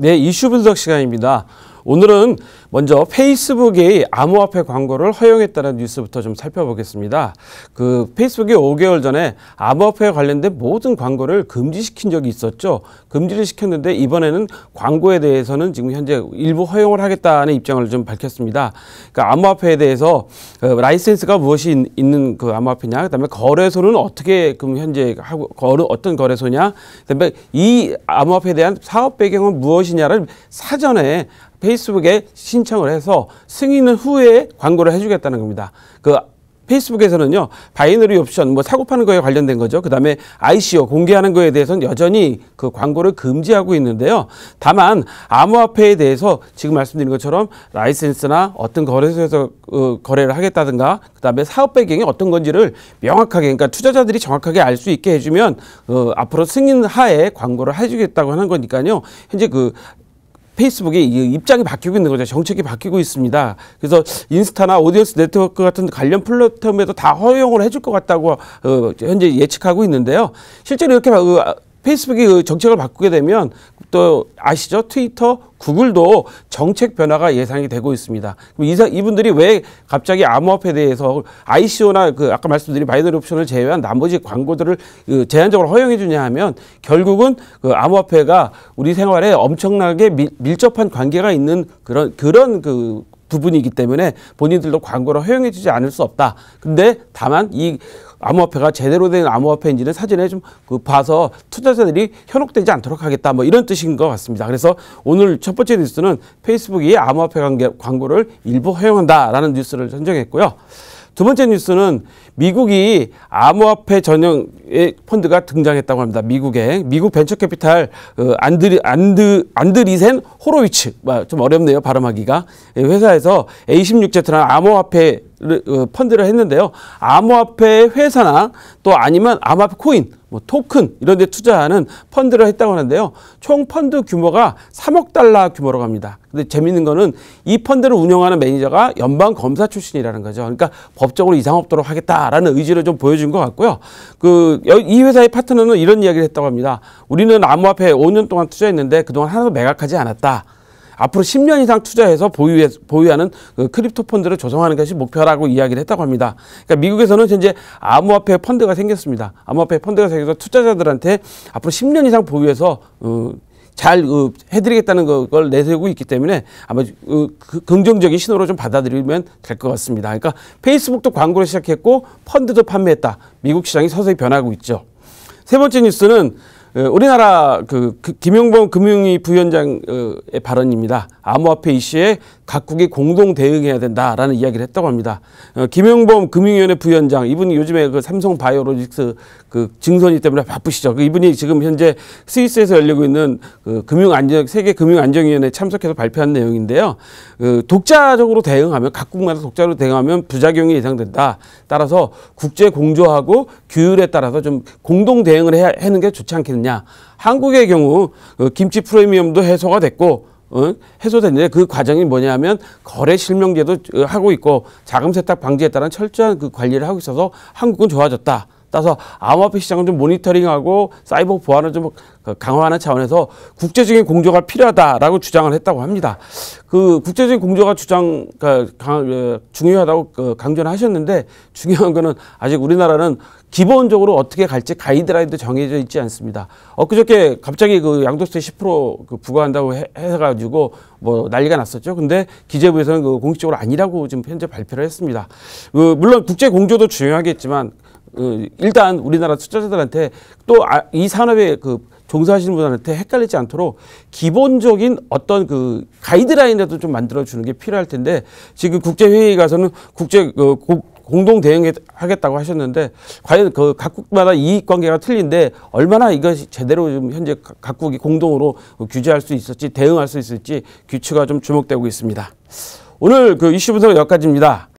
네, 이슈 분석 시간입니다. 오늘은 먼저 페이스북이 암호화폐 광고를 허용했다는 뉴스부터 좀 살펴보겠습니다. 페이스북이 5개월 전에 암호화폐에 관련된 모든 광고를 금지시킨 적이 있었죠. 금지를 시켰는데 이번에는 광고에 대해서는 지금 현재 일부 허용을 하겠다는 입장을 좀 밝혔습니다. 그러니까 암호화폐에 대해서 라이센스가 무엇이 있는 그 암호화폐냐, 그다음에 거래소는 어떻게 그럼 현재 하고 어떤 거래소냐, 그다음에 이 암호화폐에 대한 사업 배경은 무엇이냐를 사전에 페이스북에 신청을 해서 승인 후에 광고를 해주겠다는 겁니다. 페이스북에서는요, 바이너리 옵션, 사고 파는 거에 관련된 거죠. 그 다음에 ICO, 공개하는 거에 대해서는 여전히 그 광고를 금지하고 있는데요. 다만, 암호화폐에 대해서 지금 말씀드린 것처럼 라이센스나 어떤 거래소에서 거래를 하겠다든가, 그 다음에 사업 배경이 어떤 건지를 명확하게, 그러니까 투자자들이 정확하게 알 수 있게 해주면, 앞으로 승인 하에 광고를 해주겠다고 하는 거니까요. 현재 페이스북이 입장이 바뀌고 있는 거죠. 정책이 바뀌고 있습니다. 그래서 인스타나 오디언스 네트워크 같은 관련 플랫폼에도 다 허용을 해줄 것 같다고 현재 예측하고 있는데요. 실제로 이렇게 페이스북이 정책을 바꾸게 되면 또 아시죠? 트위터, 구글도 정책 변화가 예상이 되고 있습니다. 이분들이 왜 갑자기 암호화폐에 대해서 ICO나 아까 말씀드린 바이너리 옵션을 제외한 나머지 광고들을 제한적으로 허용해 주냐 하면 결국은 암호화폐가 우리 생활에 엄청나게 밀접한 관계가 있는 그런 부분이기 때문에 본인들도 광고를 허용해 주지 않을 수 없다. 근데 다만 이 암호화폐가 제대로 된 암호화폐인지는 사전에 좀 봐서 투자자들이 현혹되지 않도록 하겠다. 이런 뜻인 것 같습니다. 그래서 오늘 첫 번째 뉴스는 페이스북이 암호화폐 광고를 일부 허용한다라는 뉴스를 선정했고요. 두 번째 뉴스는 미국이 암호화폐 전용의 펀드가 등장했다고 합니다. 미국 벤처캐피탈 안드리센 호로위츠, 좀 어렵네요, 발음하기가. 회사에서 A16Z라는 암호화폐 펀드를 했는데요. 암호화폐 회사나 또 아니면 암호화폐 코인, 토큰 이런 데 투자하는 펀드를 했다고 하는데요. 총 펀드 규모가 3억 달러 규모로 갑니다. 근데 재밌는 거는 이 펀드를 운영하는 매니저가 연방 검사 출신이라는 거죠. 그러니까 법적으로 이상 없도록 하겠다라는 의지를 좀 보여준 것 같고요. 이 회사의 파트너는 이런 이야기를 했다고 합니다. 우리는 암호화폐에 5년 동안 투자했는데 그동안 하나도 매각하지 않았다. 앞으로 10년 이상 투자해서 보유하는 크립토 펀드를 조성하는 것이 목표라고 이야기를 했다고 합니다. 그러니까 미국에서는 현재 암호화폐 펀드가 생겼습니다. 암호화폐 펀드가 생겨서 투자자들한테 앞으로 10년 이상 보유해서 잘 해드리겠다는 걸 내세우고 있기 때문에 아마 긍정적인 신호로 좀 받아들이면 될 것 같습니다. 그러니까 페이스북도 광고를 시작했고 펀드도 판매했다. 미국 시장이 서서히 변하고 있죠. 세 번째 뉴스는 우리나라 김용범 금융위 부위원장의 발언입니다. 암호화폐 이슈에 각국이 공동 대응해야 된다라는 이야기를 했다고 합니다. 김용범 금융위원회 부위원장, 이분이 요즘에 삼성 바이오로직스 증손이 때문에 바쁘시죠. 이분이 지금 현재 스위스에서 열리고 있는 세계 금융안정위원회에 참석해서 발표한 내용인데요. 독자적으로 대응하면, 각국마다 독자적으로 대응하면 부작용이 예상된다. 따라서 국제 공조하고 규율에 따라서 좀 공동 대응을 하는 게 좋지 않겠느냐. 한국의 경우 김치 프리미엄도 해소가 됐고 해소됐는데 그 과정이 뭐냐면 거래 실명제도 하고 있고 자금 세탁 방지에 따른 철저한 관리를 하고 있어서 한국은 좋아졌다. 따라서 암호화폐 시장을 좀 모니터링하고 사이버 보안을 좀 강화하는 차원에서 국제적인 공조가 필요하다라고 주장을 했다고 합니다. 국제적인 공조가 중요하다고 강조를 하셨는데 중요한 거는 아직 우리나라는 기본적으로 어떻게 갈지 가이드라인도 정해져 있지 않습니다. 엊그저께 갑자기 양도세 10% 부과한다고 해가지고 난리가 났었죠. 근데 기재부에서는 공식적으로 아니라고 지금 현재 발표를 했습니다. 물론 국제 공조도 중요하겠지만 일단 우리나라 투자자들한테 또 이 산업에 종사하시는 분들한테 헷갈리지 않도록 기본적인 어떤 가이드라인이라도 좀 만들어주는 게 필요할 텐데 지금 국제회의에 가서는 공동 대응하겠다고 하셨는데 과연 각국마다 이익관계가 틀린데 얼마나 이것이 제대로 좀 현재 각국이 공동으로 규제할 수 있을지 대응할 수 있을지 규칙가 좀 주목되고 있습니다. 오늘 이슈 분석은 여기까지입니다.